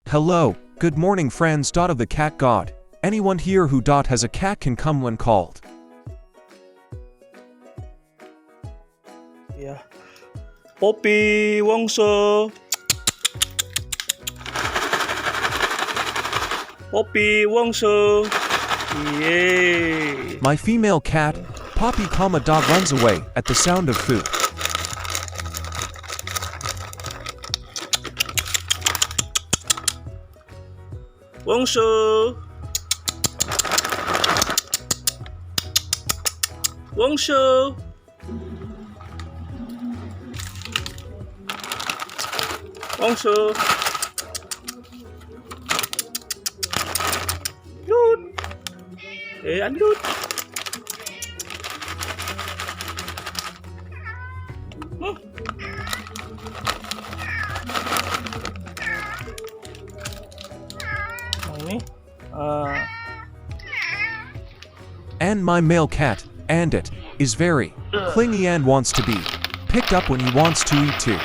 Hello, good morning friends. Of the cat god. Anyone here who has a cat can come when called. Yeah. Poppy, Wongso. Poppy, Wongso. Yay. My female cat, Poppy, dog runs away at the sound of food. Wongso. Wongso. Wongso. Andut. Andut. Huh? Ini. And my male cat, Andut, is very clingy and wants to be picked up when he wants to eat too.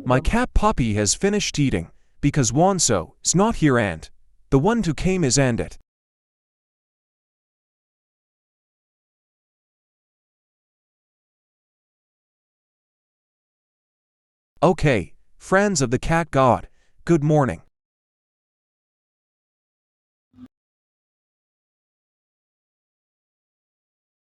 My cat Poppy has finished eating, because Wonso is not here and the one who came is Andut. Okay, friends of the cat god, good morning.